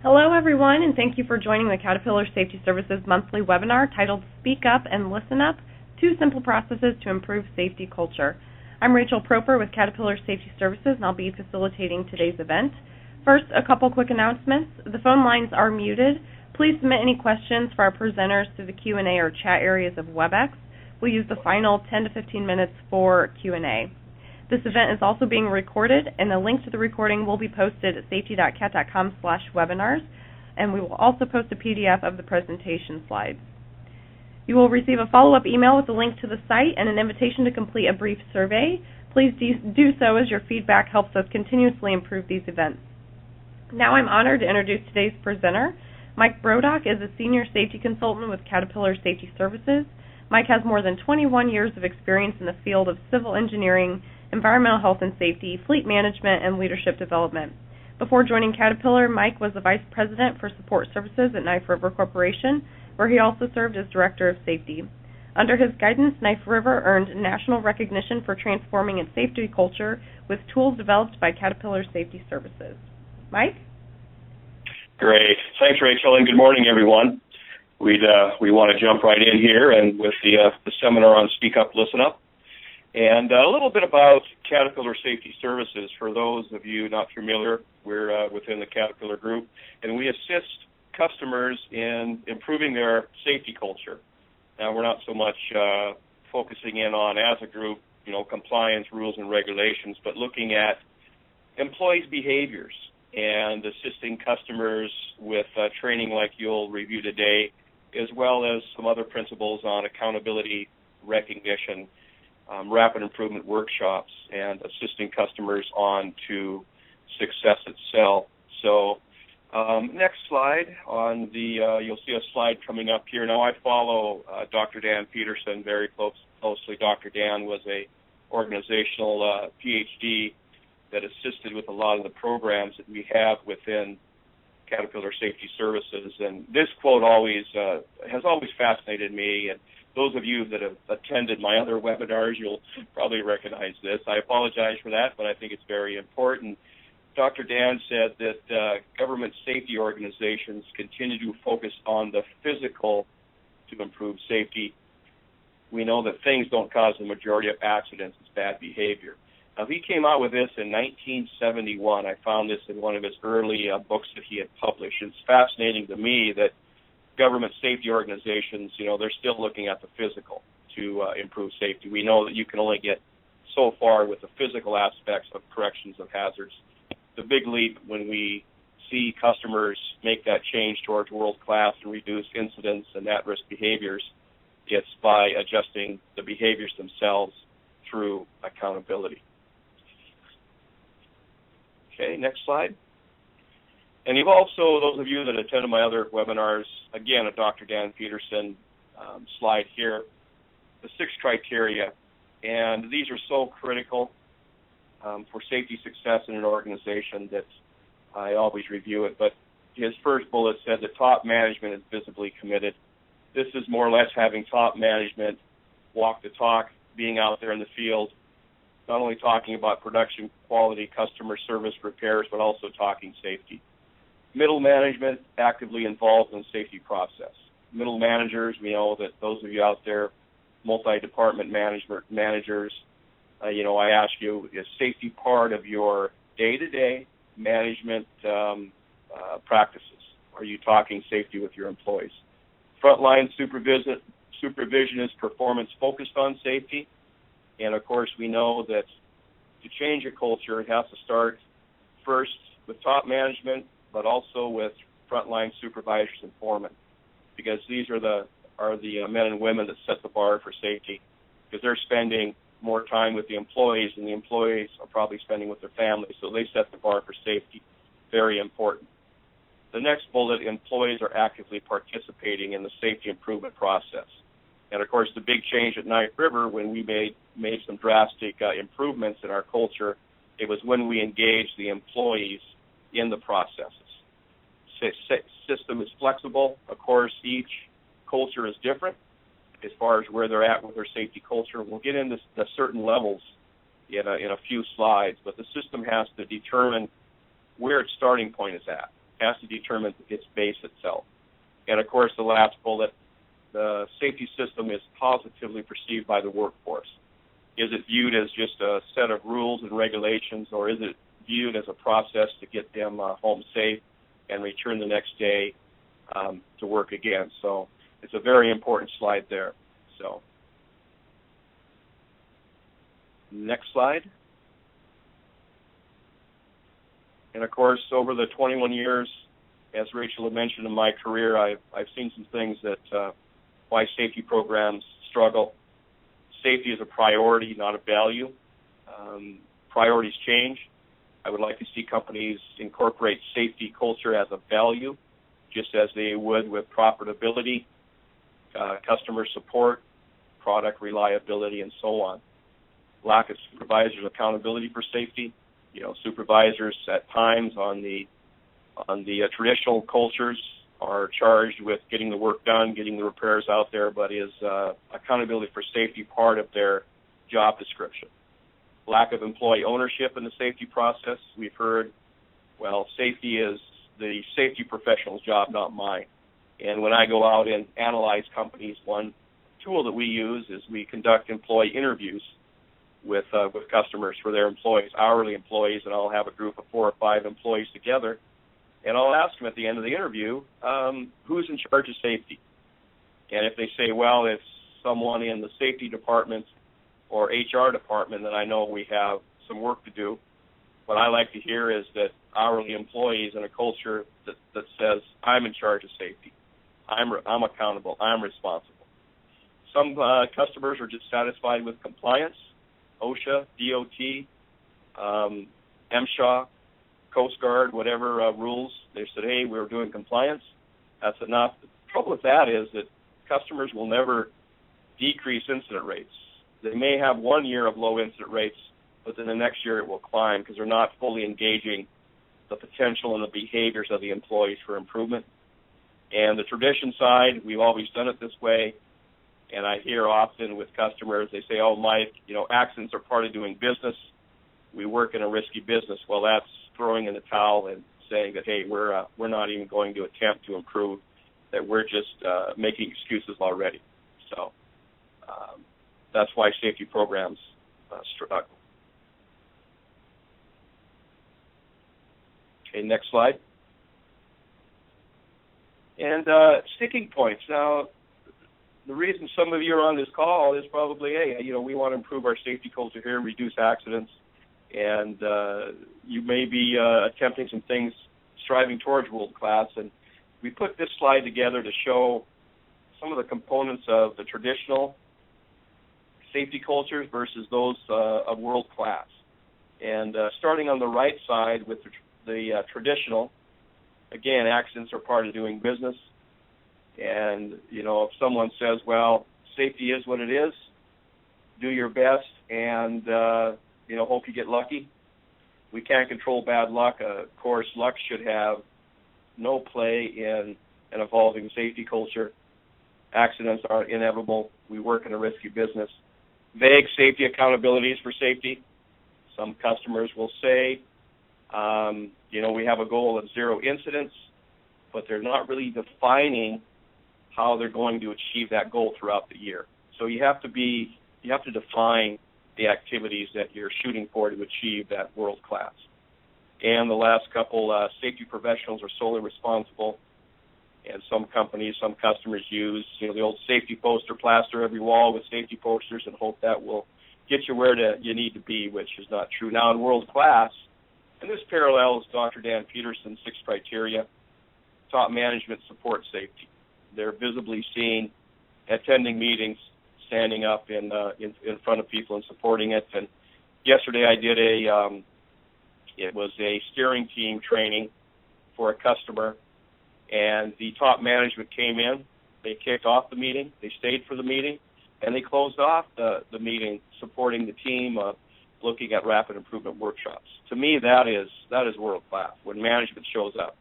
Hello, everyone, and thank you for joining the Caterpillar Safety Services monthly webinar titled Speak Up and Listen Up, 2 Simple Processes to Improve Safety Culture. I'm Rachel Proper with Caterpillar Safety Services, and I'll be facilitating today's event. First, a couple quick announcements. The phone lines are muted. Please submit any questions for our presenters through the Q&A or chat areas of WebEx. We'll use the final 10 to 15 minutes for Q&A. This event is also being recorded, and a link to the recording will be posted at safety.cat.com/webinars, and we will also post a PDF of the presentation slides. You will receive a follow-up email with a link to the site and an invitation to complete a brief survey. Please do so, as your feedback helps us continuously improve these events. Now I'm honored to introduce today's presenter. Mike Brodock is a senior safety consultant with Caterpillar Safety Services. Mike has more than 21 years of experience in the field of civil engineering, environmental health and safety, fleet management, and leadership development. Before joining Caterpillar, Mike was the Vice President for Support Services at Knife River Corporation, where he also served as Director of Safety. Under his guidance, Knife River earned national recognition for transforming its safety culture with tools developed by Caterpillar Safety Services. Mike? Great. Thanks, Rachel, and good morning, everyone. We want to jump right in here and with the seminar on Speak Up, Listen Up. And a little bit about Caterpillar Safety Services. For those of you not familiar, we're within the Caterpillar Group, and we assist customers in improving their safety culture. Now, we're not so much focusing in on, as a group, compliance, rules, and regulations, but looking at employees' behaviors and assisting customers with training like you'll review today, as well as some other principles on accountability, recognition, rapid improvement workshops, and assisting customers on to success itself. So next slide on you'll see a slide coming up here. Now I follow Dr. Dan Peterson very closely. Dr. Dan was a organizational PhD that assisted with a lot of the programs that we have within Caterpillar Safety Services. And this quote has always fascinated me. And those of you that have attended my other webinars, you'll probably recognize this. I apologize for that, but I think it's very important. Dr. Dan said that government safety organizations continue to focus on the physical to improve safety. We know that things don't cause the majority of accidents. It's bad behavior. Now, he came out with this in 1971. I found this in one of his early books that he had published. It's fascinating to me that government safety organizations, they're still looking at the physical to improve safety. We know that you can only get so far with the physical aspects of corrections of hazards. The big leap when we see customers make that change towards world-class and reduce incidents and at-risk behaviors, it's by adjusting the behaviors themselves through accountability. Okay, next slide. And you've also, those of you that attended my other webinars, again, a Dr. Dan Peterson slide here, the 6 criteria. And these are so critical for safety success in an organization that I always review it. But his first bullet said that top management is visibly committed. This is more or less having top management walk the talk, being out there in the field, not only talking about production quality, customer service, repairs, but also talking safety. Middle management actively involved in the safety process. Middle managers, we know that those of you out there, multi-department managers, I ask you, is safety part of your day-to-day management practices? Are you talking safety with your employees? Frontline supervision is performance-focused on safety. And, of course, we know that to change a culture, it has to start first with top management, but also with frontline supervisors and foremen, because these are the men and women that set the bar for safety, because they're spending more time with the employees, and the employees are probably spending with their families, so they set the bar for safety. Very important. The next bullet, employees are actively participating in the safety improvement process. And, of course, the big change at Knife River, when we made some drastic improvements in our culture, it was when we engaged the employees in the processes. System is flexible. Of course, each culture is different as far as where they're at with their safety culture. We'll get into the certain levels in a few slides, but the system has to determine where its starting point is at. has to determine its base itself. And, of course, the last bullet, the safety system is positively perceived by the workforce. Is it viewed as just a set of rules and regulations, or is it viewed as a process to get them home safe and return the next day to work again? So it's a very important slide there. So next slide. And, of course, over the 21 years, as Rachel had mentioned in my career, I've seen some things that why safety programs struggle. Safety is a priority, not a value. Priorities change. I would like to see companies incorporate safety culture as a value, just as they would with profitability, customer support, product reliability, and so on. Lack of supervisors' accountability for safety. Supervisors at times on the traditional cultures are charged with getting the work done, getting the repairs out there, but is accountability for safety part of their job description? Lack of employee ownership in the safety process. We've heard, well, safety is the safety professional's job, not mine. And when I go out and analyze companies, one tool that we use is we conduct employee interviews with customers for their employees, hourly employees, and I'll have a group of 4 or 5 employees together, and I'll ask them at the end of the interview, who's in charge of safety? And if they say, well, it's someone in the safety department or HR department, then I know we have some work to do. What I like to hear is that hourly employees in a culture that says, I'm in charge of safety. I'm accountable. I'm responsible. Some customers are just satisfied with compliance. OSHA, DOT, MSHA, Coast Guard, whatever rules. They said, hey, we're doing compliance. That's enough. The trouble with that is that customers will never decrease incident rates. They may have 1 year of low incident rates, but then the next year it will climb because they're not fully engaging the potential and the behaviors of the employees for improvement. And the tradition side, we've always done it this way. And I hear often with customers, they say, oh, Mike, accidents are part of doing business. We work in a risky business. Well, that's throwing in the towel and saying that, hey, we're not even going to attempt to improve, that we're just making excuses already. So that's why safety programs struggle. Okay, next slide. And sticking points. Now, the reason some of you are on this call is probably, hey, we want to improve our safety culture here, reduce accidents, and you may be attempting some things striving towards world class. And we put this slide together to show some of the components of the traditional safety cultures versus those of world class. And starting on the right side with the traditional, again, accidents are part of doing business. And, if someone says, well, safety is what it is, do your best and, hope you get lucky. We can't control bad luck. Of course, luck should have no play in an evolving safety culture. Accidents are inevitable. We work in a risky business. Vague safety accountabilities for safety. Some customers will say, we have a goal of 0 incidents, but they're not really defining how they're going to achieve that goal throughout the year. So you have to define the activities that you're shooting for to achieve that world class. And the last couple, safety professionals are solely responsible. And some companies, some customers use, the old safety poster, plaster every wall with safety posters and hope that will get you where you need to be, which is not true. Now in world class, and this parallels Dr. Dan Peterson's 6 criteria, top management support safety. They're visibly seen, attending meetings, standing up in front of people and supporting it. And yesterday I did it was a steering team training for a customer, and the top management came in. They kicked off the meeting. They stayed for the meeting, and they closed off the meeting supporting the team looking at rapid improvement workshops. To me, that is world class when management shows up.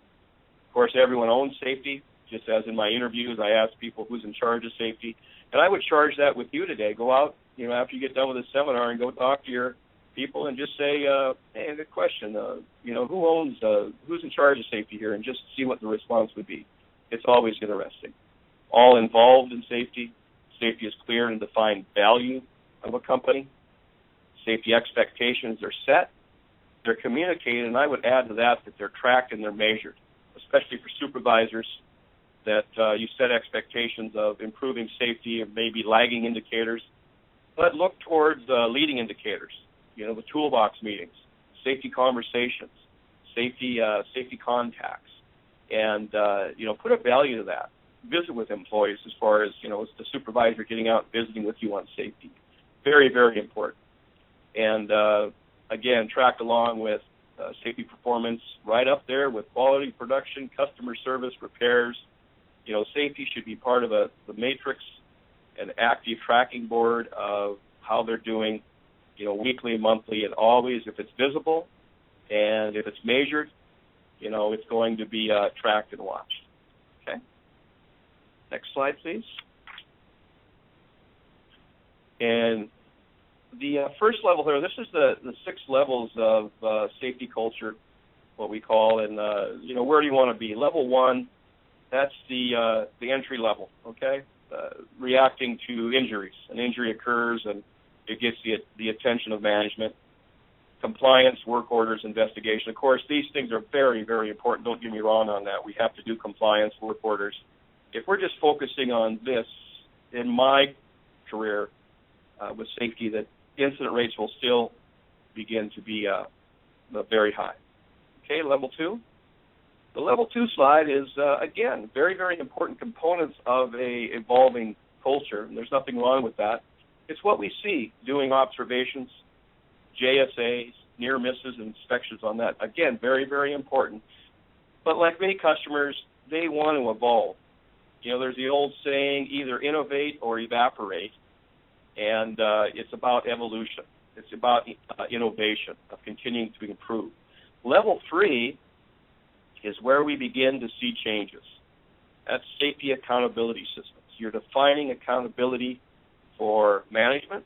Of course, everyone owns safety. Just as in my interviews, I ask people who's in charge of safety. And I would charge that with you today. Go out, after you get done with this seminar and go talk to your people and just say, hey, good question. Who's in charge of safety here, and just see what the response would be. It's always interesting. All involved in safety. Safety is clear and defined value of a company. Safety expectations are set. They're communicated, and I would add to that they're tracked and they're measured, especially for supervisors, that you set expectations of improving safety and maybe lagging indicators, but look towards leading indicators, the toolbox meetings, safety conversations, safety contacts, and, put a value to that. Visit with employees as far as, as the supervisor getting out and visiting with you on safety. Very, very important. And, again, tracked along with safety performance right up there with quality, production, customer service, repairs. Safety should be part of the matrix, an active tracking board of how they're doing, weekly, monthly, and always. If it's visible and if it's measured, it's going to be tracked and watched. Okay? Next slide, please. And the first level here, this is the 6 levels of safety culture, what we call, and, where do you want to be? Level 1, that's the entry level, okay? Reacting to injuries. An injury occurs and it gets the attention of management. Compliance, work orders, investigation. Of course, these things are very, very important. Don't get me wrong on that. We have to do compliance, work orders. If we're just focusing on this, in my career with safety, that incident rates will still begin to be very high. Okay, level 2. The level 2 slide is, again, very, very important components of a evolving culture, and there's nothing wrong with that. It's what we see, doing observations, JSAs, near misses, and inspections on that. Again, very, very important. But like many customers, they want to evolve. There's the old saying, either innovate or evaporate, and it's about evolution. It's about innovation, of continuing to improve. Level 3 is where we begin to see changes. That's safety accountability systems. You're defining accountability for management,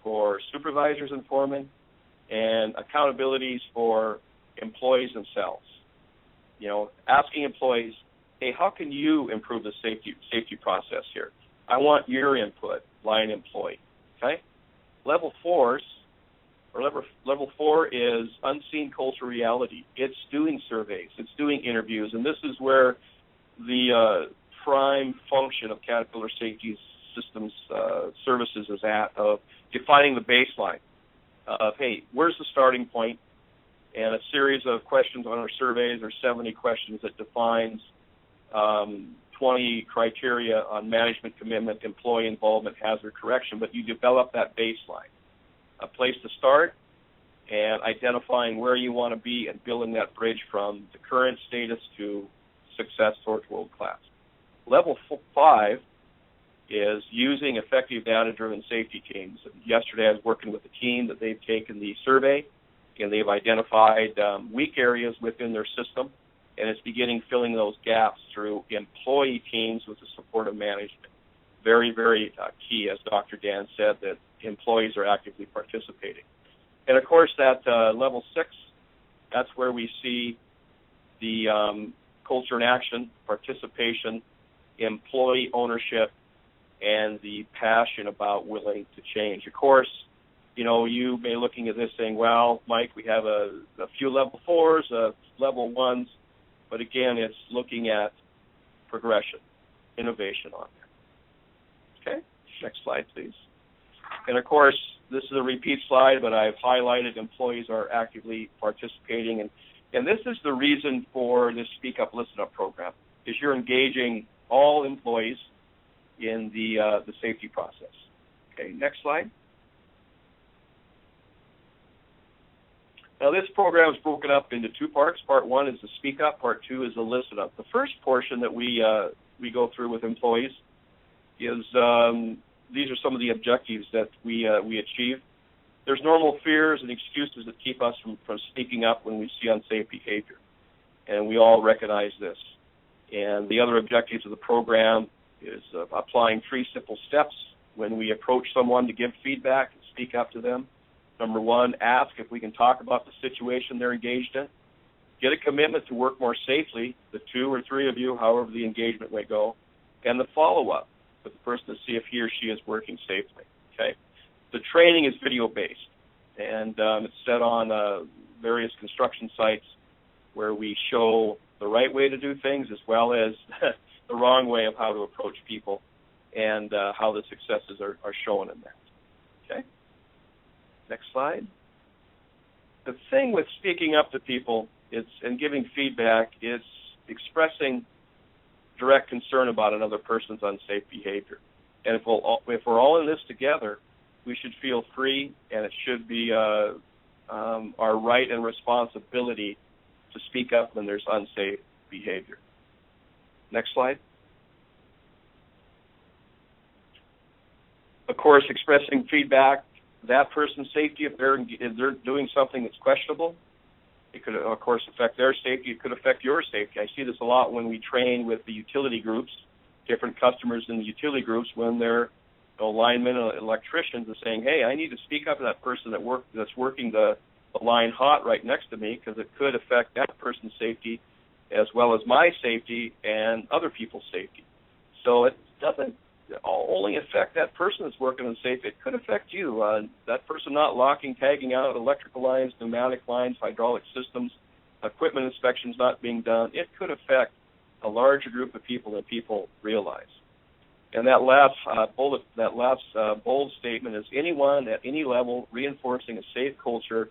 for supervisors and foremen, and accountabilities for employees themselves. Asking employees, hey, how can you improve the safety process here? I want your input, line employee. Okay? Level 4 is unseen culture reality. It's doing surveys. It's doing interviews. And this is where the prime function of Caterpillar Safety Systems Services is at, of defining the baseline of, hey, where's the starting point? And a series of questions on our surveys, or 70 questions that defines 20 criteria on management commitment, employee involvement, hazard correction. But you develop that baseline, a place to start, and identifying where you want to be and building that bridge from the current status to success towards world class. Level 5 is using effective data-driven safety teams. Yesterday I was working with a team that they've taken the survey, and they've identified weak areas within their system, and it's beginning filling those gaps through employee teams with the support of management. Very, very key, as Dr. Dan said, that employees are actively participating. And, of course, that level 6, that's where we see the culture in action, participation, employee ownership, and the passion about willing to change. Of course, you may be looking at this saying, well, Mike, we have a few level 4s, level 1s, but again, it's looking at progression, innovation on there. Okay, next slide, please. And of course, this is a repeat slide, but I've highlighted employees are actively participating, and this is the reason for this Speak Up, Listen Up program, is you're engaging all employees in the safety process. Okay, next slide. Now, this program is broken up into 2 parts. Part 1 is the Speak Up. Part 2 is the Listen Up. The first portion that we go through with employees is these are some of the objectives that we achieve. There's normal fears and excuses that keep us from speaking up when we see unsafe behavior, and we all recognize this. And the other objectives of the program is applying 3 simple steps when we approach someone to give feedback and speak up to them. Number one, ask if we can talk about the situation they're engaged in. Get a commitment to work more safely, the 2 or 3 of you, however the engagement may go, and the follow-up with the person to see if he or she is working safely. Okay. The training is video-based, and it's set on various construction sites where we show the right way to do things as well as the wrong way of how to approach people and how the successes are shown in that. Okay. Next slide. The thing with speaking up to people and giving feedback is expressing direct concern about another person's unsafe behavior. And if we're all in this together, we should feel free, and it should be our right and responsibility to speak up when there's unsafe behavior. Next slide. Of course, expressing feedback, that person's safety, if they're doing something that's questionable, it could, of course, affect their safety. It could affect your safety. I see this a lot when we train with the utility groups, different customers in the utility groups, when they're linemen and electricians are saying, hey, I need to speak up to that person that's working the line hot right next to me, because it could affect that person's safety as well as my safety and other people's safety. So it doesn't only affect that person that's working on safe. It could affect you. That person not locking, tagging out electrical lines, pneumatic lines, hydraulic systems, equipment inspections not being done. It could affect a larger group of people than people realize. And that last bold statement is anyone at any level reinforcing a safe culture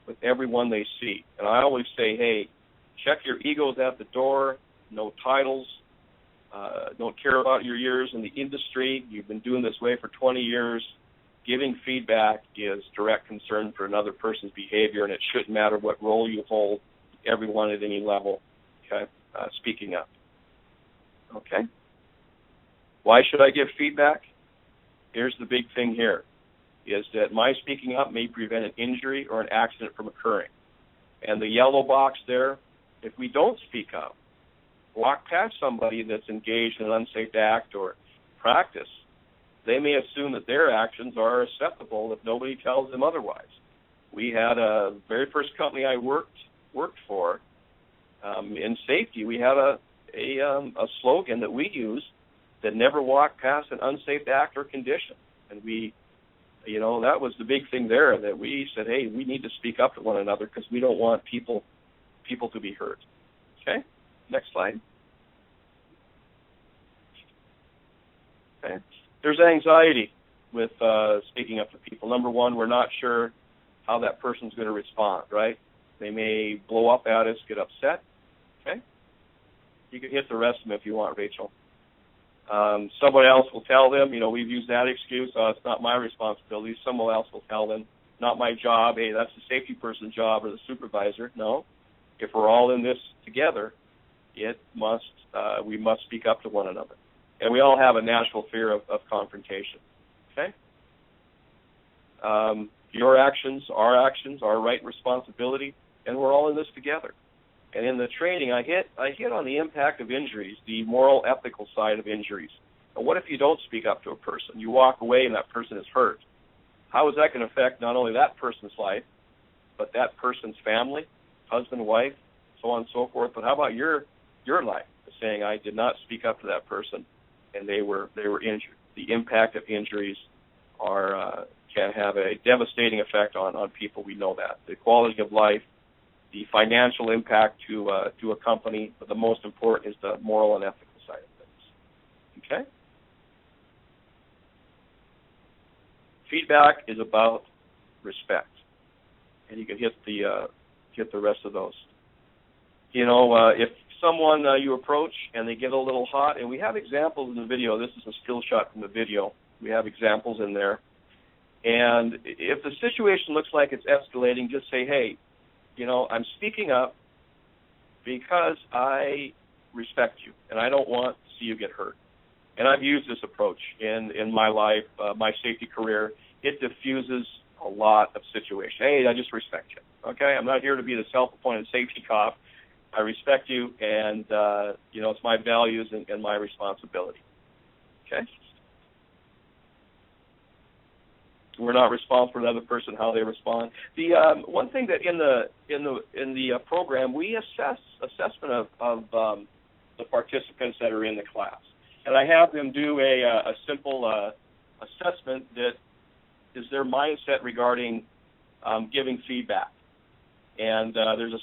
with everyone they see. And I always say, hey, check your egos at the door, no titles, don't care about your years in the industry. You've been doing this way for 20 years. Giving feedback is direct concern for another person's behavior, and it shouldn't matter what role you hold, everyone at any level, okay, speaking up. Okay. Why should I give feedback? Here's the big thing here, is that my speaking up may prevent an injury or an accident from occurring. And the yellow box there, if we don't speak up, walk past somebody that's engaged in an unsafe act or practice, they may assume that their actions are acceptable if nobody tells them otherwise. We had a very first company I worked for in safety. We had a slogan that we used that never walk past an unsafe act or condition. And we, that was the big thing there, that we said, hey, we need to speak up to one another because we don't want people to be hurt. Okay, next slide. Okay. There's anxiety with speaking up to people. Number one, we're not sure how that person's going to respond, right? They may blow up at us, get upset. Okay? You can hit the rest of them if you want, Rachel. Someone else will tell them, we've used that excuse, it's not my responsibility. Someone else will tell them, not my job, hey, that's the safety person's job or the supervisor. No. If we're all in this together, we must speak up to one another. And we all have a natural fear of confrontation. Okay? Your actions, our right and responsibility, and we're all in this together. And in the training, I hit on the impact of injuries, the moral, ethical side of injuries. And what if you don't speak up to a person? You walk away and that person is hurt. How is that going to affect not only that person's life, but that person's family, husband, wife, so on and so forth? But how about your life? Saying I did not speak up to that person, and they were injured. The impact of injuries can have a devastating effect on people. We know that. The quality of life, the financial impact to a company, but the most important is the moral and ethical side of things. Okay? Feedback is about respect, and you can hit the rest of those. If someone you approach and they get a little hot, and we have examples in the video. This is a still shot from the video. We have examples in there. And if the situation looks like it's escalating, just say, hey, I'm speaking up because I respect you, and I don't want to see you get hurt. And I've used this approach in my life, my safety career. It diffuses a lot of situations. Hey, I just respect you. Okay, I'm not here to be the self-appointed safety cop. I respect you, and it's my values and my responsibility. Okay. we're not responsible for the other person how they respond. The one thing that in the program, we assessment of the participants that are in the class, and I have them do a simple assessment that is their mindset regarding giving feedback. And there's a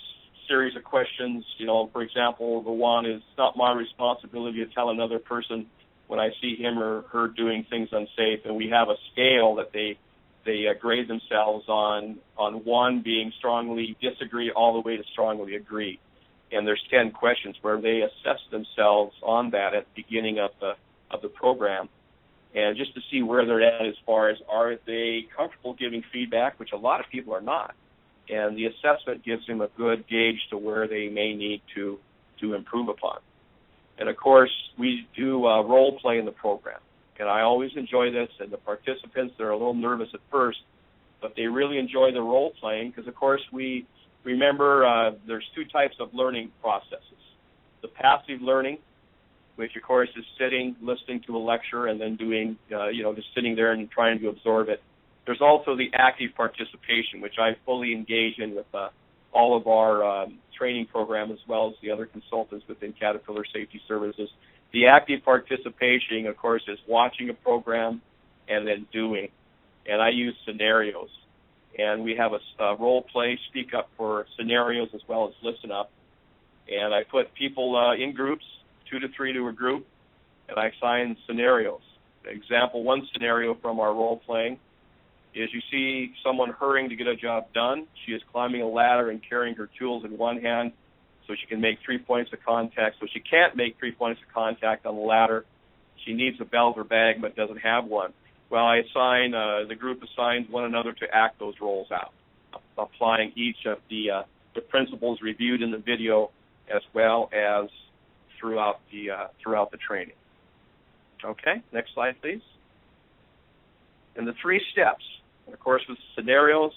series of questions. For example, the one is, it's not my responsibility to tell another person when I see him or her doing things unsafe. And we have a scale that they grade themselves on 1 being strongly disagree all the way to strongly agree. And there's 10 questions where they assess themselves on that at the beginning of the program, and just to see where they're at as far as, are they comfortable giving feedback, which a lot of people are not. And the assessment gives them a good gauge to where they may need to improve upon. And, of course, we do role play in the program. And I always enjoy this, and the participants, they're a little nervous at first, but they really enjoy the role playing because, of course, we remember there's 2 types of learning processes. The passive learning, which, of course, is sitting, listening to a lecture, and then doing, just sitting there and trying to absorb it. There's also the active participation, which I fully engage in with all of our training program, as well as the other consultants within Caterpillar Safety Services. The active participation, of course, is watching a program and then doing. And I use scenarios. And we have a role play, speak up for scenarios as well as listen up. And I put people in groups, 2 to 3 to a group, and I assign scenarios. Example, one scenario from our role playing is you see someone hurrying to get a job done. She is climbing a ladder and carrying her tools in one hand so she can make 3 points of contact. So she can't make 3 points of contact on the ladder. She needs a belt or bag but doesn't have one. Well, I assign, the group assigns one another to act those roles out, applying each of the principles reviewed in the video as well as throughout the training. Okay, next slide, please. And the 3 steps. Of course, with scenarios,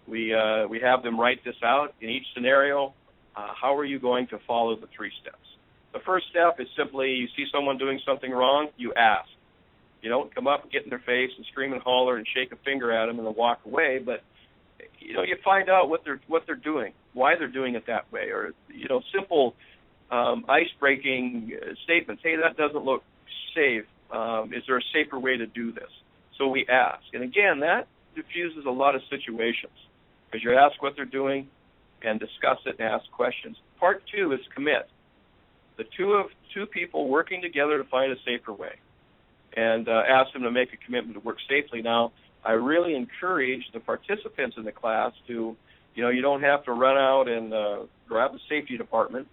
we have them write this out. In each scenario, how are you going to follow the 3 steps? The first step is simply you see someone doing something wrong, you ask. You don't come up and get in their face and scream and holler and shake a finger at them and then walk away, but you find out what they're doing, why they're doing it that way, or simple ice-breaking statements. Hey, that doesn't look safe. Is there a safer way to do this? So we ask. And again, that diffuses a lot of situations because you ask what they're doing and discuss it and ask questions. Part 2 is commit. The two people working together to find a safer way and ask them to make a commitment to work safely. Now, I really encourage the participants in the class to, you don't have to run out and grab the safety department,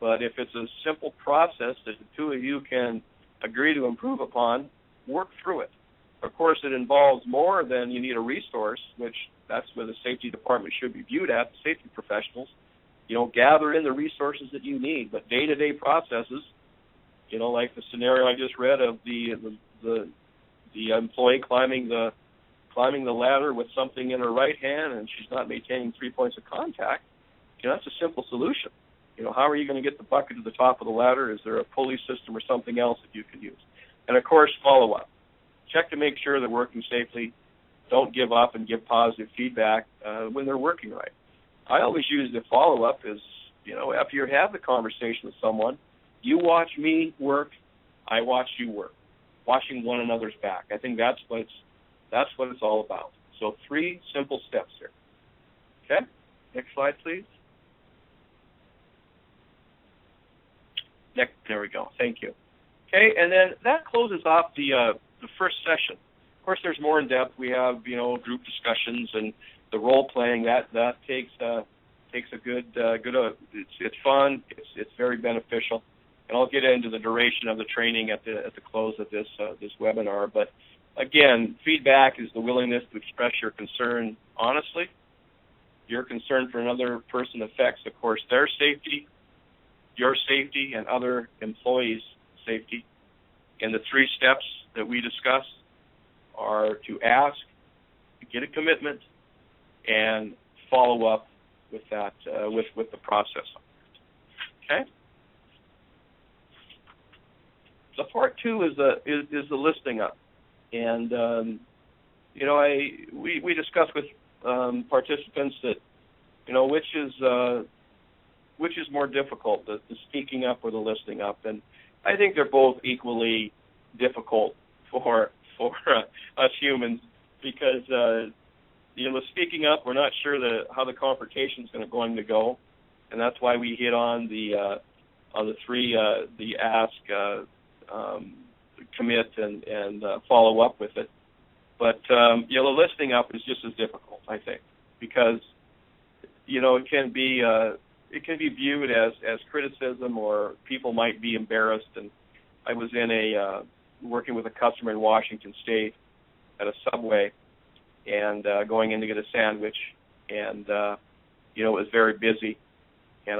but if it's a simple process that the 2 of you can agree to improve upon, work through it. Of course, it involves more than you need a resource, which that's where the safety department should be viewed at, the safety professionals. Gather in the resources that you need, but day-to-day processes, like the scenario I just read of the employee climbing the ladder with something in her right hand and she's not maintaining 3 points of contact, that's a simple solution. How are you going to get the bucket to the top of the ladder? Is there a pulley system or something else that you can use? And, of course, follow-up. Check to make sure they're working safely. Don't give up and give positive feedback when they're working right. I always use the follow-up as, after you have the conversation with someone, you watch me work, I watch you work, watching one another's back. I think that's what it's all about. So 3 simple steps here. Okay? Next slide, please. There we go. Thank you. Okay, and then that closes off the first session. Of course, there's more in depth. We have group discussions and the role playing. That takes a good. It's fun. It's very beneficial. And I'll get into the duration of the training at the close of this webinar. But again, feedback is the willingness to express your concern honestly. Your concern for another person affects, of course, their safety, your safety, and other employees' safety. And the 3 steps that we discuss are to ask, to get a commitment, and follow up with that with the process. Okay. The part 2 is the listing up, and we discussed with participants that, which is more difficult, the speaking up or the listening up, and I think they're both equally difficult for us humans because with speaking up, we're not sure how the confrontation is going to go, and that's why we hit on the three the ask, commit, and follow up with it. But the listening up is just as difficult, I think, because it can be viewed as criticism, or people might be embarrassed. And I was working with a customer in Washington State at a Subway, and going in to get a sandwich, and it was very busy. And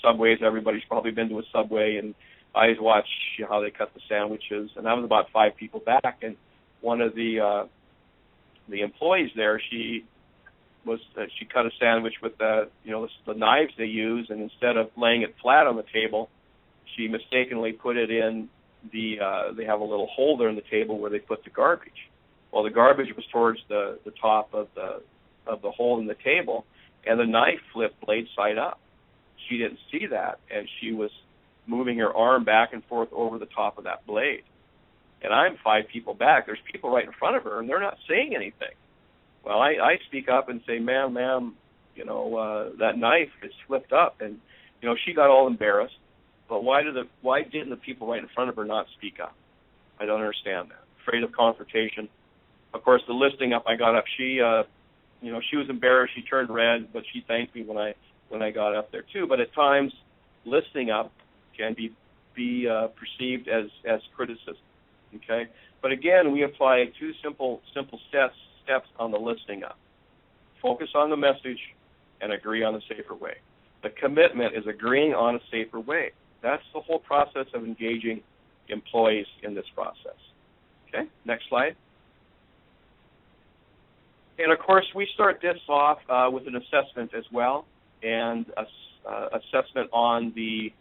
Subways, everybody's probably been to a Subway, and I always watch how they cut the sandwiches. And I was about 5 people back, and one of the employees there, she cut a sandwich with the knives they use, and instead of laying it flat on the table, she mistakenly put it in they have a little holder in the table where they put the garbage. Well, the garbage was towards the top of the hole in the table, and the knife flipped blade side up. She didn't see that, and she was moving her arm back and forth over the top of that blade. And I'm 5 people back. There's people right in front of her, and they're not saying anything. Well, I speak up and say, ma'am, that knife is flipped up, and she got all embarrassed. But why didn't the people right in front of her not speak up? I don't understand that. Afraid of confrontation. Of course, the listening up, I got up. She was embarrassed. She turned red, but she thanked me when I got up there too. But at times, listening up can be perceived as criticism. Okay, but again, we apply 2 simple steps on the listening up. Focus on the message and agree on a safer way. The commitment is agreeing on a safer way. That's the whole process of engaging employees in this process. Okay, next slide. And of course, we start this off with an assessment as well, and assessment on the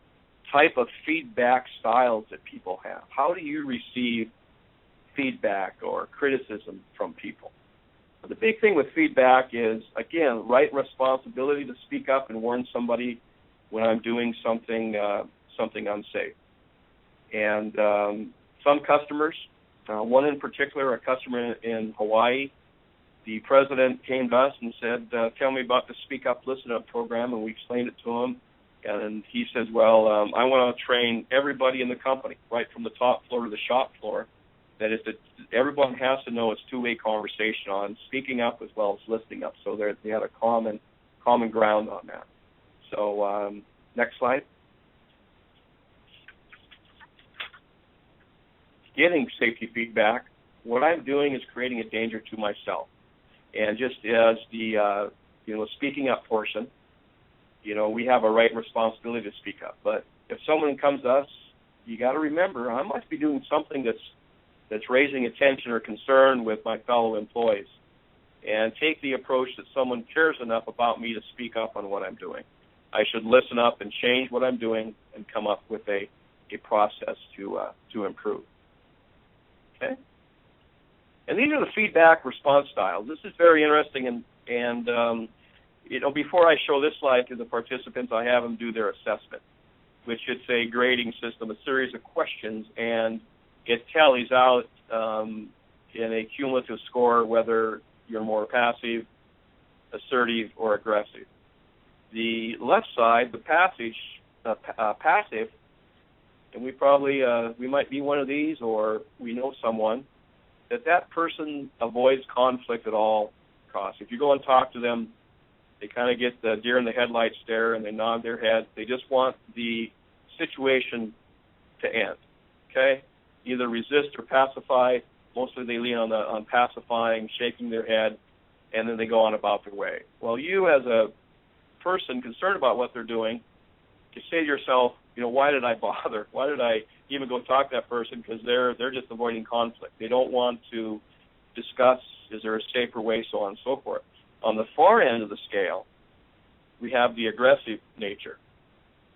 type of feedback styles that people have. How do you receive feedback or criticism from people? The big thing with feedback is, again, right responsibility to speak up and warn somebody when I'm doing something unsafe. And some customers, one in particular, a customer in Hawaii, the president came to us and said, tell me about the Speak Up, Listen Up program, and we explained it to him. And he says, well, I want to train everybody in the company, right from the top floor to the shop floor, that everyone has to know it's two-way conversation on speaking up as well as listening up. So they had a common ground on that. So next slide. Getting safety feedback, what I'm doing is creating a danger to myself. And just as the speaking up portion, we have a right and responsibility to speak up. But if someone comes to us, you got to remember, I must be doing something that's raising attention or concern with my fellow employees, and take the approach that someone cares enough about me to speak up on what I'm doing. I should listen up and change what I'm doing and come up with a process to improve. Okay? And these are the feedback response styles. This is very interesting, and before I show this slide to the participants, I have them do their assessment, which it's a grading system, a series of questions, and it tallies out in a cumulative score whether you're more passive, assertive, or aggressive. The left side, the passive, and we might be one of these, or we know someone, that person avoids conflict at all costs. If you go and talk to them, they kind of get the deer in the headlights stare, and they nod their head. They just want the situation to end. Okay? Either resist or pacify. Mostly they lean on pacifying, shaking their head, and then they go on about their way. Well, you as a person concerned about what they're doing, you say to yourself, why did I bother? Why did I even go talk to that person? Because they're just avoiding conflict. They don't want to discuss, is there a safer way, so on and so forth. On the far end of the scale, we have the aggressive nature.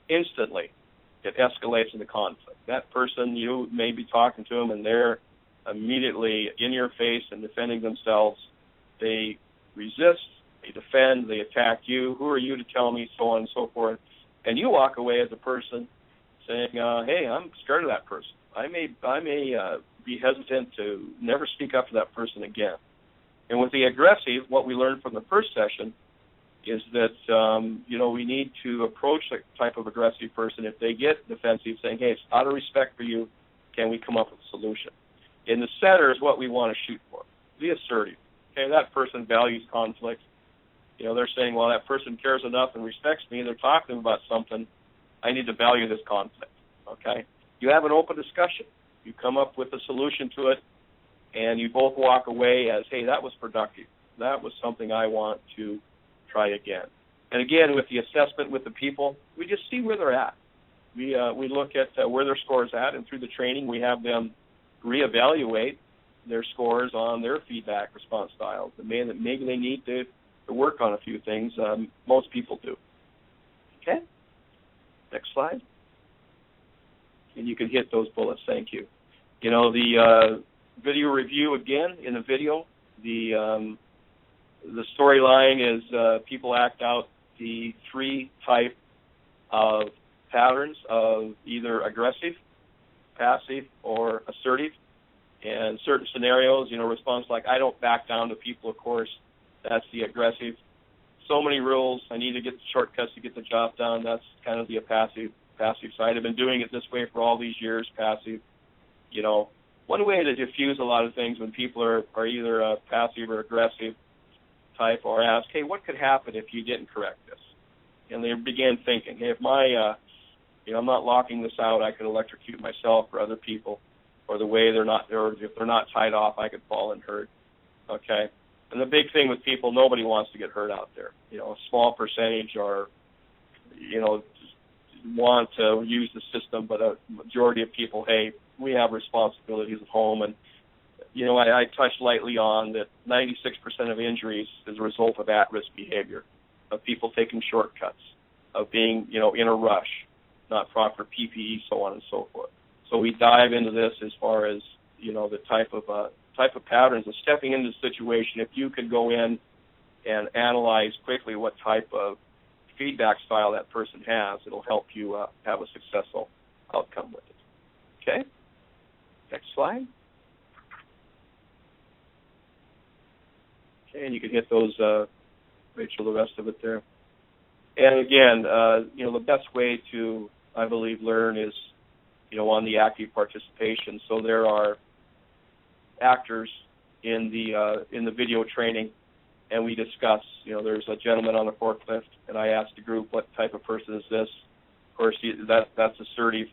Instantly, it escalates into conflict. That person, you may be talking to them, and they're immediately in your face and defending themselves. They resist, they defend, they attack you. Who are you to tell me, so on and so forth. And you walk away as a person saying, hey, I'm scared of that person. I may be hesitant to never speak up to that person again. And with the aggressive, what we learned from the first session is that, we need to approach the type of aggressive person if they get defensive, saying, hey, it's out of respect for you, can we come up with a solution? In the center is what we want to shoot for. Be assertive. Okay, that person values conflict. They're saying, well, that person cares enough and respects me, and they're talking about something. I need to value this conflict. Okay? You have an open discussion. You come up with a solution to it, and you both walk away as, hey, that was productive. That was something I want to try again. And again, with the assessment with the people, we just see where they're at. We look at where their score is at, and through the training, we have them reevaluate their scores on their feedback response styles. Maybe they need to work on a few things. Most people do. Okay? Next slide. And you can hit those bullets. Thank you. The video review, again, in the video, the storyline is people act out the 3 type of patterns of either aggressive, passive, or assertive. And certain scenarios, response like, I don't back down to people, of course. That's the aggressive. So many rules. I need to get the shortcuts to get the job done. That's kind of the passive side. I've been doing it this way for all these years, passive. One way to diffuse a lot of things when people are either passive or aggressive type, or ask, hey, what could happen if you didn't correct this? And they begin thinking, hey, if I'm not locking this out, I could electrocute myself or other people, or the way if they're not tied off, I could fall and hurt. Okay? And the big thing with people, nobody wants to get hurt out there. A small percentage are, want to use the system, but a majority of people, hey, we have responsibilities at home. And, I touched lightly on that 96% of injuries is a result of at-risk behavior, of people taking shortcuts, of being, in a rush, not proper PPE, so on and so forth. So we dive into this as far as, the type of patterns of stepping into the situation. If you could go in and analyze quickly what type of feedback style that person has, it'll help you have a successful outcome with it. Okay? Next slide. Okay, and you can hit those, Rachel, the rest of it there. And again, the best way to, I believe, learn is, on the active participation. So there are actors in the video training, and we discuss, there's a gentleman on a forklift, and I asked the group, what type of person is this? Of course, that's assertive,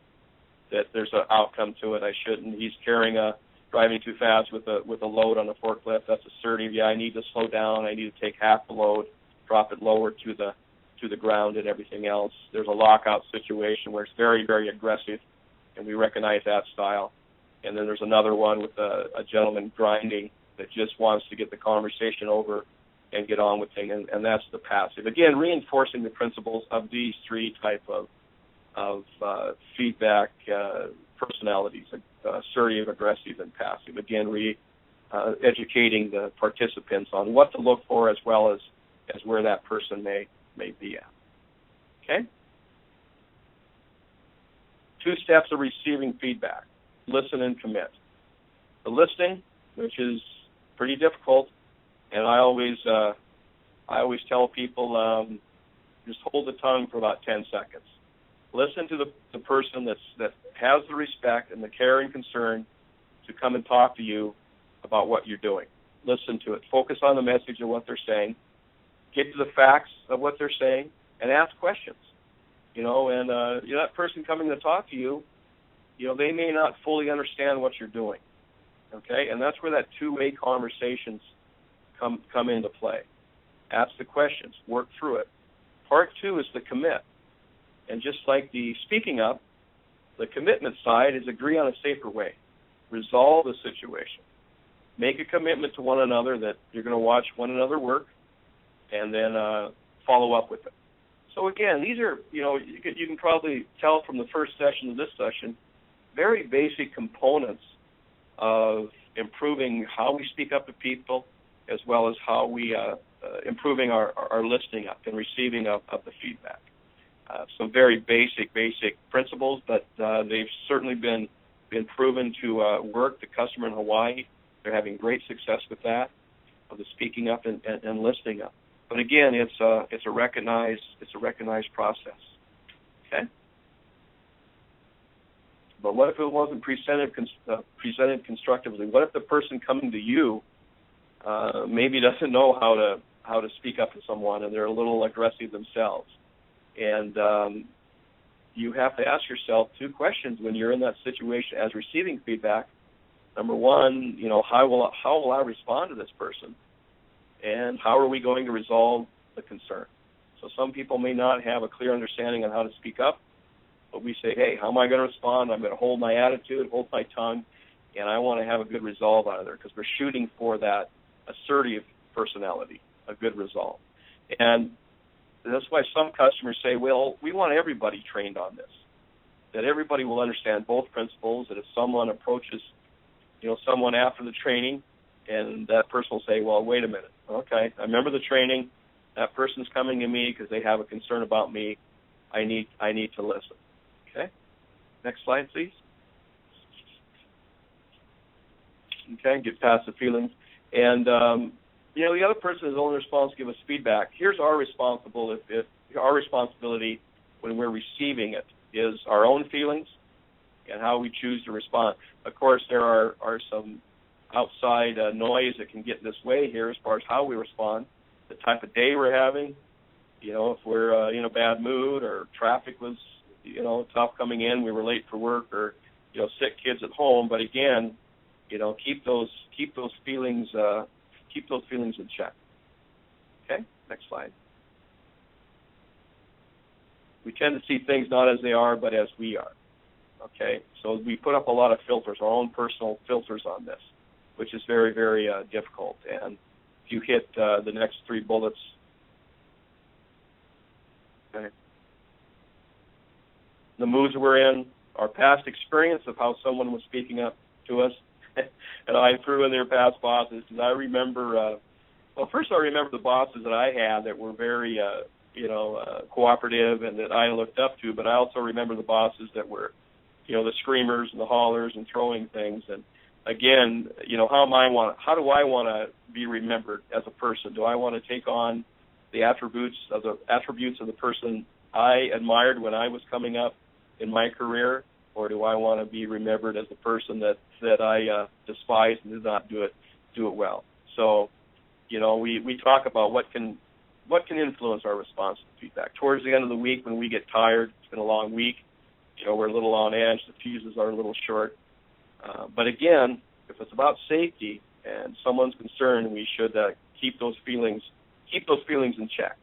that there's an outcome to it. I shouldn't. He's driving too fast with a load on the forklift. That's assertive. Yeah, I need to slow down. I need to take half the load, drop it lower to the ground and everything else. There's a lockout situation where it's very, very aggressive, and we recognize that style. And then there's another one with a gentleman grinding that just wants to get the conversation over and get on with things, and that's the passive. Again, reinforcing the principles of these 3 type of feedback personalities, assertive, aggressive, and passive. Again, educating the participants on what to look for, as well as where that person may be at. Okay? 2 steps of receiving feedback. Listen and commit. The listening, which is pretty difficult, and I always tell people, just hold the tongue for about 10 seconds. Listen to the person that has the respect and the care and concern to come and talk to you about what you're doing. Listen to it. Focus on the message of what they're saying. Get to the facts of what they're saying, and ask questions. That person coming to talk to you, they may not fully understand what you're doing. Okay? And that's where that 2-way conversations come into play. Ask the questions. Work through it. Part 2 is the commit. And just like the speaking up, the commitment side is agree on a safer way. Resolve the situation. Make a commitment to one another that you're going to watch one another work, and then follow up with it. So again, these are, you can probably tell from the first session to this session, very basic components of improving how we speak up to people, as well as how we improving our listening up and receiving of the feedback. Some very basic principles, but they've certainly been proven to work. The customer in Hawaii, they're having great success with that, of the speaking up and listening up. But again, it's a recognized process. Okay. But what if it wasn't presented constructively? What if the person coming to you maybe doesn't know how to speak up to someone, and they're a little aggressive themselves? And you have to ask yourself two questions when you're in that situation as receiving feedback. Number one, how will I respond to this person, and how are we going to resolve the concern? So some people may not have a clear understanding on how to speak up, but we say, hey, how am I going to respond? I'm going to hold my attitude, hold my tongue, and I want to have a good resolve out of there, because we're shooting for that assertive personality, a good resolve. And that's why some customers say, well, we want everybody trained on this, that everybody will understand both principles, that if someone approaches someone after the training, and that person will say, well, wait a minute, okay, I remember the training, that person's coming to me because they have a concern about me, I need to listen. Okay, next slide, please. Okay, get past the feelings. And, the other person is only responsible to give us feedback. Here's our our responsibility when we're receiving it is our own feelings and how we choose to respond. Of course, there are some outside noise that can get in this way here as far as how we respond, the type of day we're having, if we're in a bad mood, or traffic was, tough coming in, we were late for work, or, sick kids at home. But again, keep those feelings in check. Okay, next slide. We tend to see things not as they are, but as we are. Okay, so we put up a lot of filters, our own personal filters on this, which is very, very difficult. And if you hit the next three bullets, okay, the moods we're in, our past experience of how someone was speaking up to us, and I threw in their past bosses, because I remember, first I remember the bosses that I had that were very, cooperative and that I looked up to, but I also remember the bosses that were, the screamers and the haulers and throwing things. And again, how do I want to be remembered as a person? Do I want to take on the attributes of the person I admired when I was coming up in my career, or do I want to be remembered as the person that I despised and did not do it well? So, we talk about what can influence our response to feedback. Towards the end of the week, when we get tired, it's been a long week, we're a little on edge, the fuses are a little short. But again, if it's about safety and someone's concerned, we should keep those feelings in check.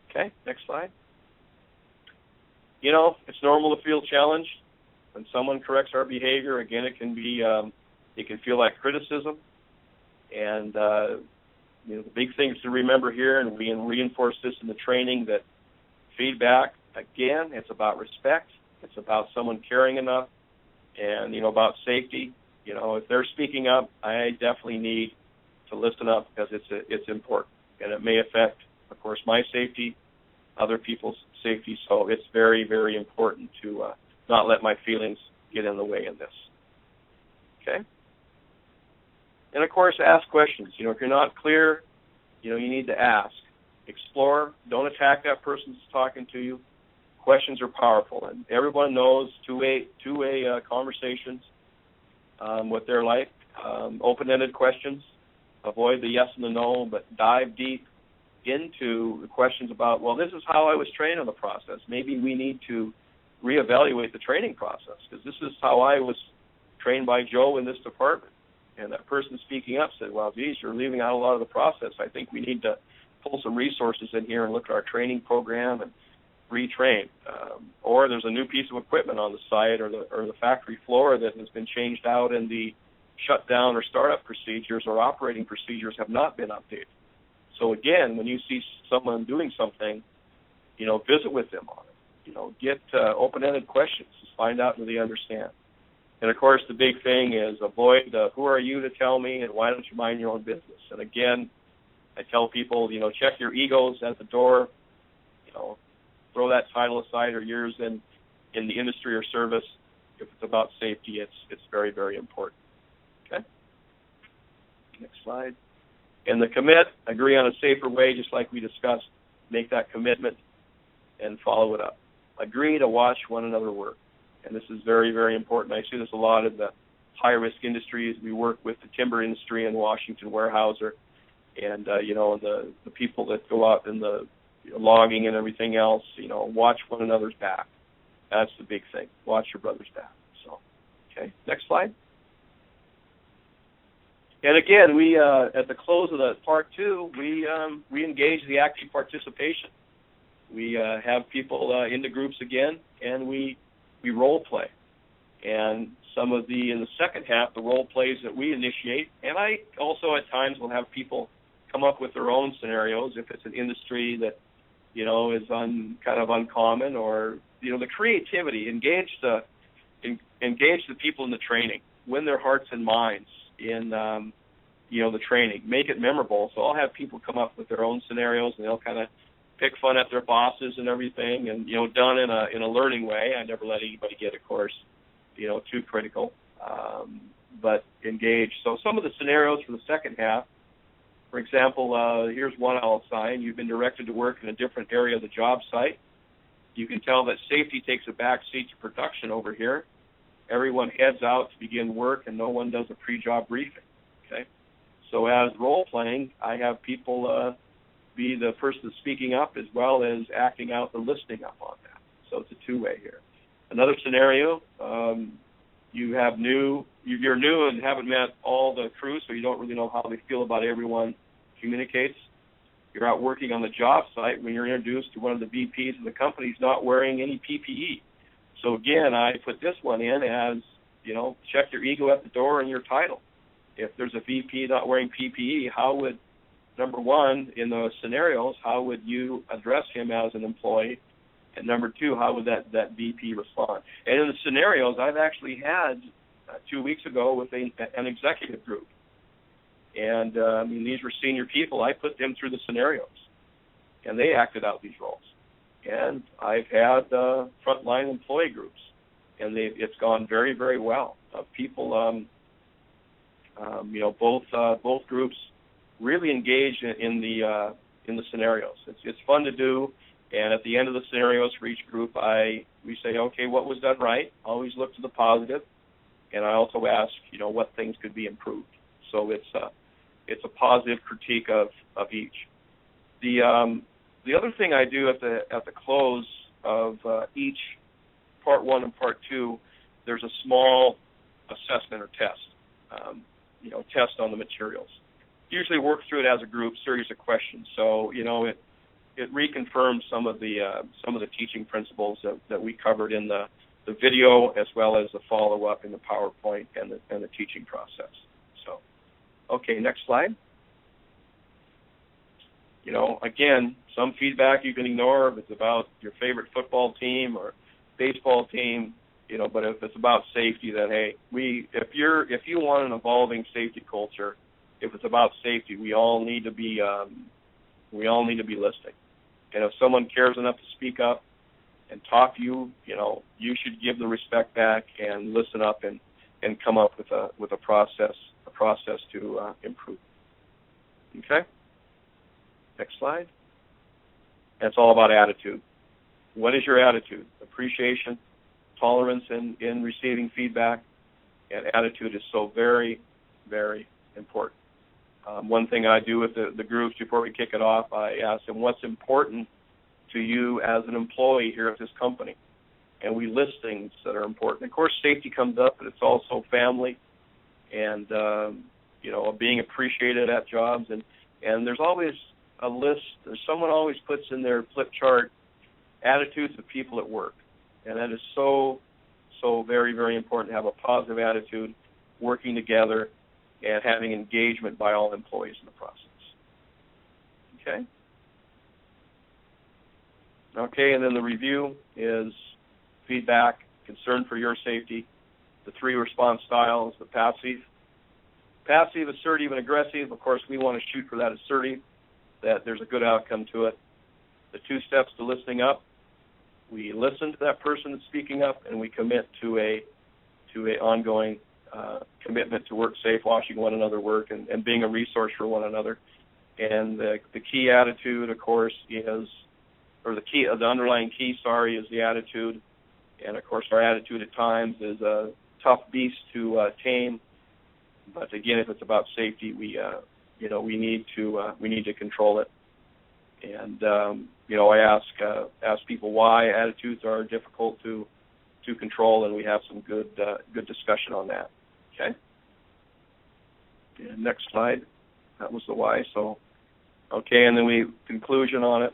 Okay, next slide. It's normal to feel challenged when someone corrects our behavior. Again, it can be, it can feel like criticism. And, the big things to remember here, and we reinforce this in the training, that feedback, again, it's about respect. It's about someone caring enough, and, about safety. If they're speaking up, I definitely need to listen up, because it's important. And it may affect, of course, my safety, other people's safety. So it's very, very important to not let my feelings get in the way in this. Okay? And, of course, ask questions. If you're not clear, you need to ask. Explore. Don't attack that person who's talking to you. Questions are powerful. And everyone knows two-way conversations, what they're like. Open-ended questions. Avoid the yes and the no, but dive deep into the questions about, well, this is how I was trained on the process. Maybe we need to reevaluate the training process, because this is how I was trained by Joe in this department. And that person speaking up said, well, geez, you're leaving out a lot of the process. I think we need to pull some resources in here and look at our training program and retrain. Or there's a new piece of equipment on the site or the factory floor that has been changed out, and the shutdown or startup procedures or operating procedures have not been updated. So again, when you see someone doing something, visit with them on it. Get open-ended questions. Just find out do they understand. And, of course, the big thing is avoid the who are you to tell me and why don't you mind your own business. And, again, I tell people, check your egos at the door. Throw that title aside or years in the industry or service. If it's about safety, it's very, very important. Okay? Next slide. And the commit, agree on a safer way, just like we discussed. Make that commitment and follow it up. Agree to watch one another work. And this is very, very important. I see this a lot in the high-risk industries. We work with the timber industry in Washington, Weyerhaeuser, and, the people that go out in the logging and everything else, watch one another's back. That's the big thing. Watch your brother's back. So, okay, next slide. And again, we at the close of the part 2, we engage the active participation. We have people into groups again, and we role play. And in the second half, the role plays that we initiate, and I also at times will have people come up with their own scenarios if it's an industry that is kind of uncommon, or the creativity. Engage the people in the training. Win their hearts and minds in the training. Make it memorable. So I'll have people come up with their own scenarios, and they'll kind of pick fun at their bosses and everything, and done in a learning way. I never let anybody get, of course, too critical, but engage. So some of the scenarios for the second half. For example, here's one I'll assign. You've been directed to work in a different area of the job site. You can tell that safety takes a back seat to production over here. Everyone heads out to begin work, and no one does a pre-job briefing. Okay, so as role-playing, I have people be the person speaking up as well as acting out the listening up on that. So it's a two-way here. Another scenario, you're new and haven't met all the crew, so you don't really know how they feel about everyone communicates. You're out working on the job site when you're introduced to one of the VPs of the company who's not wearing any PPE. So again, I put this one in as, check your ego at the door and your title. If there's a VP not wearing PPE, how would, number one, in those scenarios, how would you address him as an employee? And number two, how would that VP respond? And in the scenarios, I've actually had 2 weeks ago with an executive group. And, these were senior people. I put them through the scenarios, and they acted out these roles. And I've had frontline employee groups, and it's gone very, very well. People, both groups really engage in the scenarios. It's fun to do. And at the end of the scenarios for each group, we say, okay, what was done right? Always look to the positive, and I also ask, what things could be improved. So it's a positive critique of each. The other thing I do at the close of each part 1 and part 2, there's a small assessment or test, test on the materials. Usually work through it as a group, series of questions. So it reconfirms some of the teaching principles that we covered in the video, as well as the follow-up in the PowerPoint and the teaching process. So, okay, next slide. Again, some feedback you can ignore if it's about your favorite football team or baseball team, but if it's about safety, then hey, if you want an evolving safety culture, if it's about safety, we all need to be listening. And if someone cares enough to speak up and talk to you, you should give the respect back and listen up and come up with a process to improve. Okay? Next slide. That's all about attitude. What is your attitude? Appreciation, tolerance in receiving feedback, and attitude is so very, very important. One thing I do with the groups before we kick it off, I ask them, what's important to you as an employee here at this company? And we list things that are important. Of course, safety comes up, but it's also family and, being appreciated at jobs. And there's always a list. Someone always puts in their flip chart attitudes of people at work. And that is so, so very, very important to have a positive attitude, working together, and having engagement by all employees in the process. Okay? Okay, and then the review is feedback, concern for your safety, the 3 response styles, the passive, assertive, and aggressive. Of course, we want to shoot for that assertive, that there's a good outcome to it. The 2 steps to listening up. We listen to that person that's speaking up, and we commit to a ongoing commitment to work safe, watching one another work, and being a resource for one another. And the key attitude, of course, is, or the underlying key, is the attitude. And of course, our attitude at times is a tough beast to tame. But again, if it's about safety, we need to control it. And I ask people why attitudes are difficult to control, and we have some good discussion on that. Okay. And next slide. That was the why. So, okay, and then conclusion on it,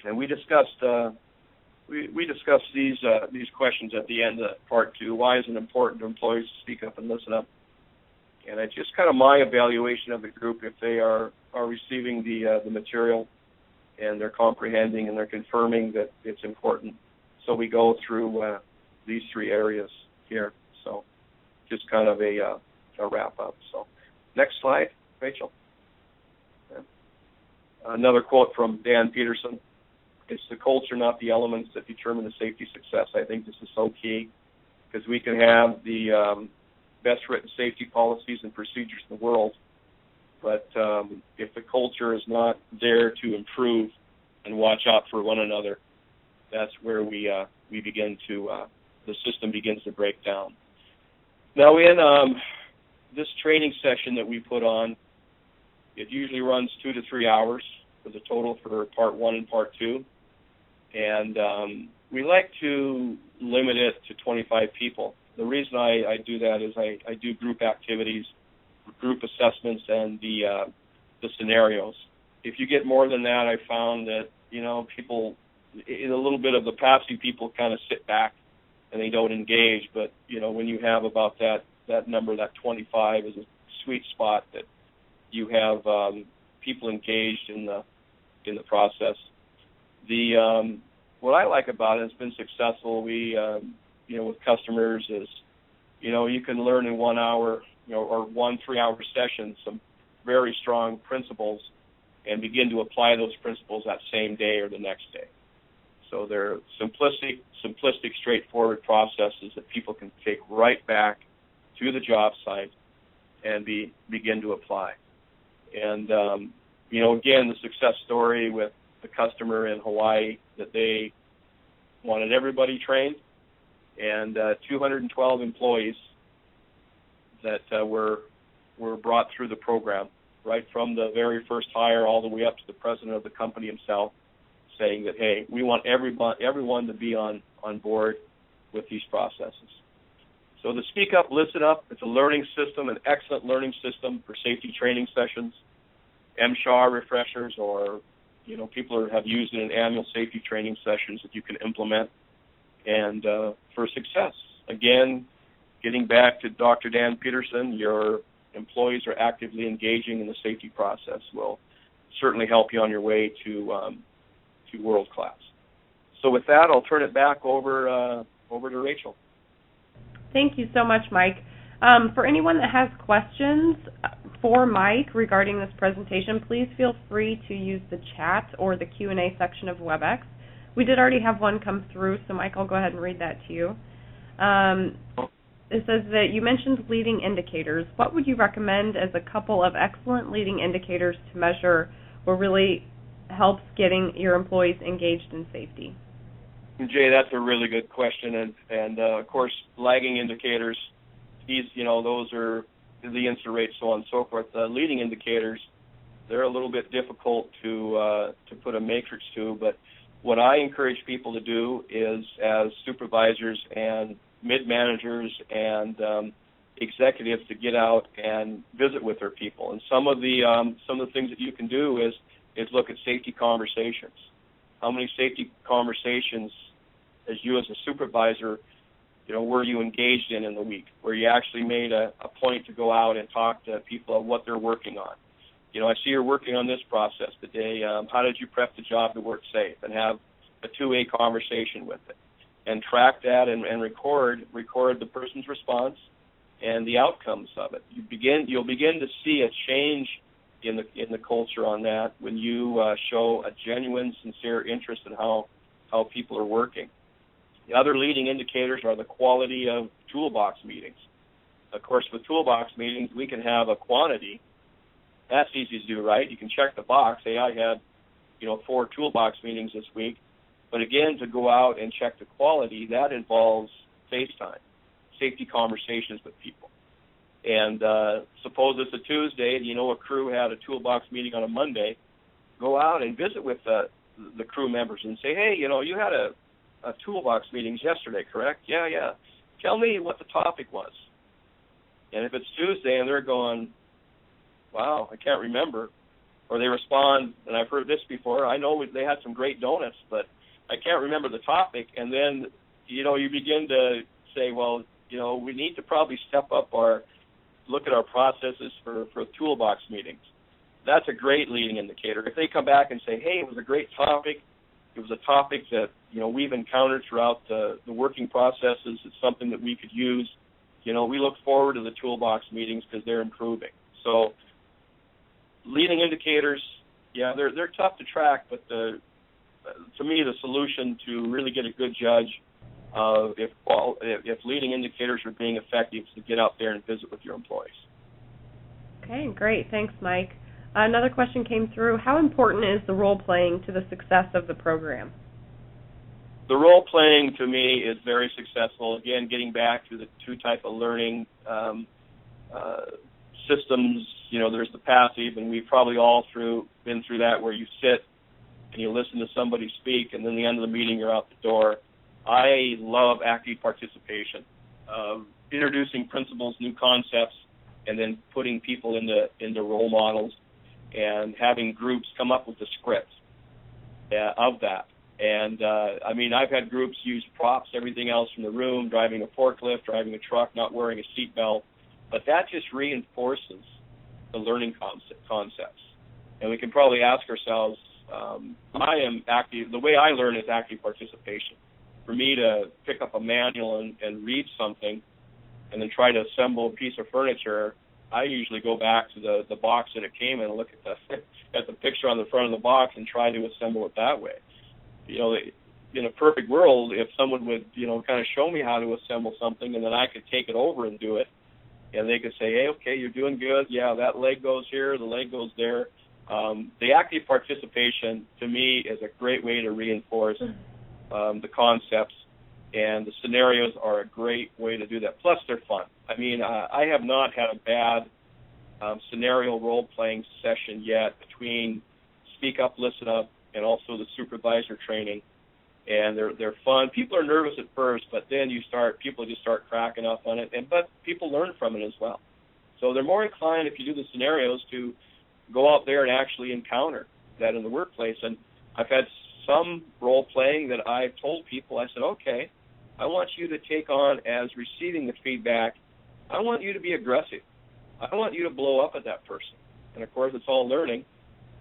and we discussed these questions at the end of part 2. Why is it important to employees to speak up and listen up? And it's just kind of my evaluation of the group, if they are receiving the material and they're comprehending and they're confirming that it's important. So we go through these 3 areas here. So just kind of a wrap up. So next slide, Rachel. Another quote from Dan Peterson. It's the culture, not the elements, that determine the safety success. I think this is so key, because we can have the best written safety policies and procedures in the world, but if the culture is not there to improve and watch out for one another, that's where we begin to the system begins to break down. Now, in this training session that we put on, it usually runs 2 to 3 hours for the total for part 1 and part 2, and we like to limit it to 25 people. The reason I do that is I do group activities, group assessments, and the scenarios. If you get more than that, I found that people, in a little bit of the passive people, kind of sit back and they don't engage. But when you have about that number, that 25 is a sweet spot that you have people engaged in the process. What I like about it has been successful. We with customers is, you can learn in 1 hour, or 1 3-hour session, some very strong principles, and begin to apply those principles that same day or the next day. So they're simplistic, straightforward processes that people can take right back to the job site and begin to apply. And, again, the success story with the customer in Hawaii, that they wanted everybody trained, and 212 employees that were brought through the program, right from the very first hire all the way up to the president of the company himself, saying that, hey, we want everyone to be on board with these processes. So the Speak Up, Listen Up, it's a learning system, an excellent learning system for safety training sessions, MSHA refreshers, or people have used it in annual safety training sessions that you can implement. And for success, again, getting back to Dr. Dan Peterson, your employees are actively engaging in the safety process will certainly help you on your way to world class. So with that, I'll turn it back over to Rachel. Thank you so much, Mike. For anyone that has questions for Mike regarding this presentation, please feel free to use the chat or the Q&A section of WebEx. We did already have one come through, so Mike, I'll go ahead and read that to you. It says that you mentioned leading indicators. What would you recommend as a couple of excellent leading indicators to measure what really helps getting your employees engaged in safety? Jay, that's a really good question, and of course, lagging indicators, those are the incident rate, so on and so forth. The leading indicators, they're a little bit difficult to put a matrix to, but what I encourage people to do is, as supervisors and mid-managers and executives, to get out and visit with their people. And some of the things that you can do is look at safety conversations. How many safety conversations, as you as a supervisor, were you engaged in the week, where you actually made a point to go out and talk to people on what they're working on? I see you're working on this process today. How did you prep the job to work safe, and have a two-way conversation with it? and track that and record the person's response and the outcomes of it. You'll begin to see a change in the culture on that when you show a genuine, sincere interest in how people are working. The other leading indicators are the quality of toolbox meetings. Of course, with toolbox meetings, we can have a quantity. That's easy to do, right? You can check the box, say I had 4 toolbox meetings this week. But again, to go out and check the quality, that involves face time, safety conversations with people. And suppose it's a Tuesday and a crew had a toolbox meeting on a Monday, go out and visit with the crew members and say, hey, you had a toolbox meetings yesterday, correct? Yeah. Tell me what the topic was. And if it's Tuesday and they're going, wow, I can't remember, or they respond, and I've heard this before, I know they had some great donuts, but I can't remember the topic, and then, you begin to say, well, we need to probably step up look at our processes for toolbox meetings. That's a great leading indicator. If they come back and say, hey, it was a great topic, it was a topic that, we've encountered throughout the working processes, it's something that we could use, we look forward to the toolbox meetings because they're improving. So leading indicators, they're tough to track, but to me, the solution to really get a good judge of if leading indicators are being effective is to get out there and visit with your employees. Okay, great. Thanks, Mike. Another question came through. How important is the role-playing to the success of the program? The role-playing, to me, is very successful. Again, getting back to the 2 type of learning systems, there's the passive, and we've probably all been through that, where you sit and you listen to somebody speak, and then at the end of the meeting, you're out the door. I love active participation, introducing principles, new concepts, and then putting people into role models and having groups come up with the script of that. And, I've had groups use props, everything else from the room, driving a forklift, driving a truck, not wearing a seatbelt, but that just reinforces the learning concepts. And we can probably ask ourselves, the way I learn is active participation. For me to pick up a manual and read something and then try to assemble a piece of furniture, I usually go back to the box that it came in and look at the picture on the front of the box and try to assemble it that way. In a perfect world, if someone would, kind of show me how to assemble something, and then I could take it over and do it, and they could say, hey, okay, you're doing good. Yeah, that leg goes here, the leg goes there. The active participation, to me, is a great way to reinforce the concepts, and the scenarios are a great way to do that. Plus, they're fun. I have not had a bad scenario role-playing session yet between Speak Up, Listen Up, and also the supervisor training, and they're fun. People are nervous at first, but then people just start cracking up on it, but people learn from it as well. So they're more inclined, if you do the scenarios, to go out there and actually encounter that in the workplace. And I've had some role-playing that I've told people, I said, okay, I want you to take on as receiving the feedback, I want you to be aggressive. I want you to blow up at that person. And, of course, it's all learning.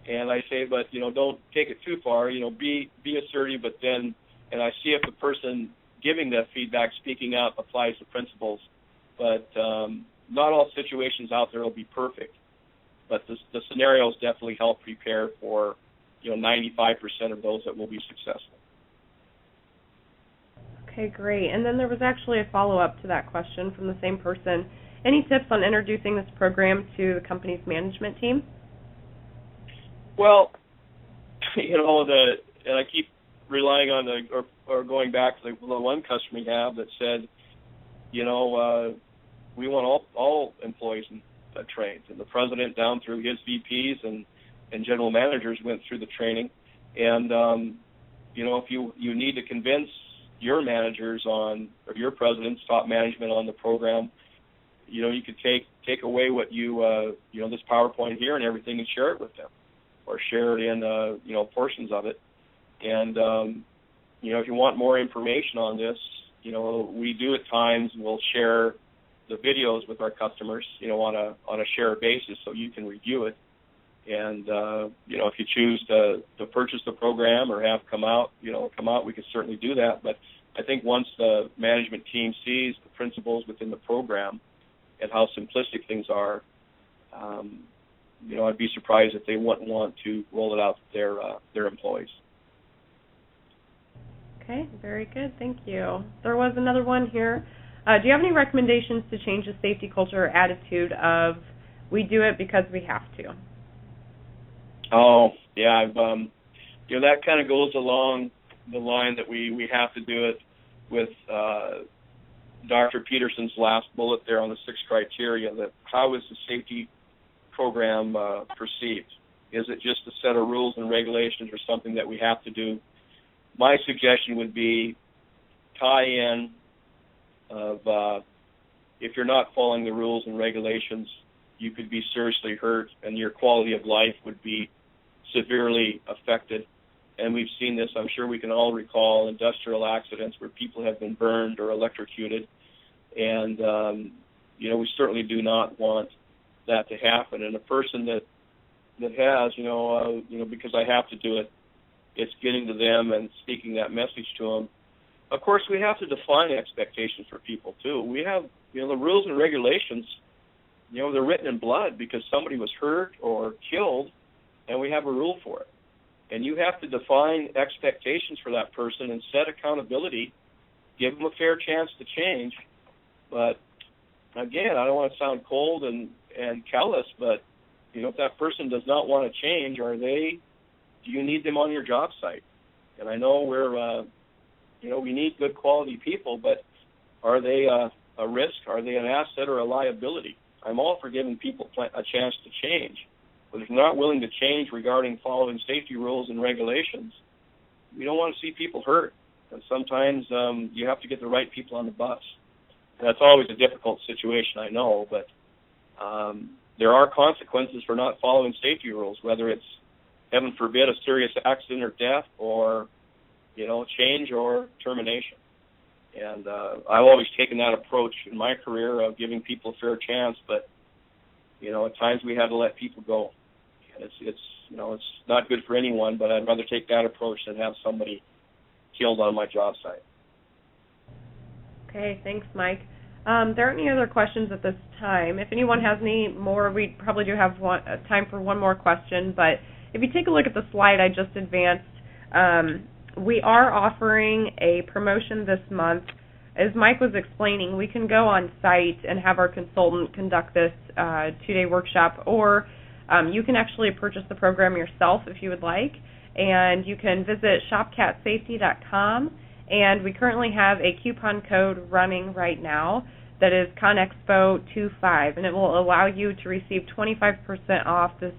And I say, but, don't take it too far. Be assertive, but then, and I see if the person giving that feedback, speaking up, applies the principles. But not all situations out there will be perfect. But the scenarios definitely help prepare for, 95% of those that will be successful. Okay, great. And then there was actually a follow-up to that question from the same person. Any tips on introducing this program to the company's management team? Well, and I keep relying on or going back to the one customer we have that said, we want all employees trained, and the president down through his VPs and general managers went through the training. And if you need to convince your managers or your presidents, top management on the program, you could take away what this PowerPoint here and everything and share it with them, or share it in portions of it. And if you want more information on this, we do at times, we'll share the videos with our customers, on a share basis, so you can review it. And if you choose to purchase the program or have come out, we could certainly do that. But I think once the management team sees the principles within the program and how simplistic things are, I'd be surprised if they wouldn't want to roll it out to their employees. Okay, very good. Thank you. There was another one here. Do you have any recommendations to change the safety culture or attitude of we do it because we have to? Oh, yeah. That kind of goes along the line that we have to do it with Dr. Peterson's last bullet there on the 6 criteria, that how is the safety program perceived? Is it just a set of rules and regulations or something that we have to do? My suggestion would be tie in of if you're not following the rules and regulations, you could be seriously hurt and your quality of life would be severely affected. And we've seen this, I'm sure we can all recall industrial accidents where people have been burned or electrocuted. And, we certainly do not want that to happen. And a person that has, because I have to do it, it's getting to them and speaking that message to them. Of course, we have to define expectations for people, too. We have, the rules and regulations, they're written in blood because somebody was hurt or killed, and we have a rule for it. And you have to define expectations for that person and set accountability, give them a fair chance to change. But, again, I don't want to sound cold and callous, but, if that person does not want to change, do you need them on your job site? And I know we need good quality people, but are they a risk? Are they an asset or a liability? I'm all for giving people a chance to change. But if they're not willing to change regarding following safety rules and regulations, we don't want to see people hurt. And sometimes you have to get the right people on the bus. And that's always a difficult situation, I know, but there are consequences for not following safety rules, whether it's, heaven forbid, a serious accident or death or, change or termination. And I've always taken that approach in my career of giving people a fair chance, but, at times we have to let people go. And it's not good for anyone, but I'd rather take that approach than have somebody killed on my job site. Okay, thanks, Mike. There aren't any other questions at this time. If anyone has any more, we probably do have time for one more question, but if you take a look at the slide I just advanced, we are offering a promotion this month. As Mike was explaining, we can go on site and have our consultant conduct this 2-day workshop, or you can actually purchase the program yourself if you would like, and you can visit shopcatsafety.com, and we currently have a coupon code running right now that is ConExpo25, and it will allow you to receive 25% off this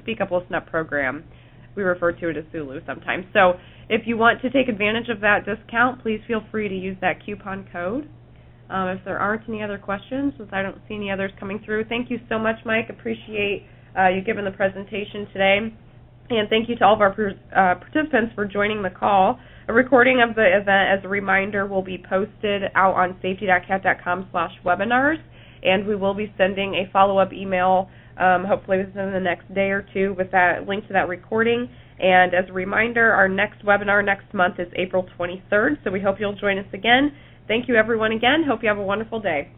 Speak Up, Listen Up program. We refer to it as Zulu sometimes. So if you want to take advantage of that discount, please feel free to use that coupon code. If there aren't any other questions, since I don't see any others coming through, thank you so much, Mike. Appreciate you giving the presentation today. And thank you to all of our participants for joining the call. A recording of the event, as a reminder, will be posted out on safety.cat.com/webinars, and we will be sending a follow-up email hopefully within the next day or two with that link to that recording. And as a reminder, our next webinar next month is April 23rd, so we hope you'll join us again. Thank you, everyone, again. Hope you have a wonderful day.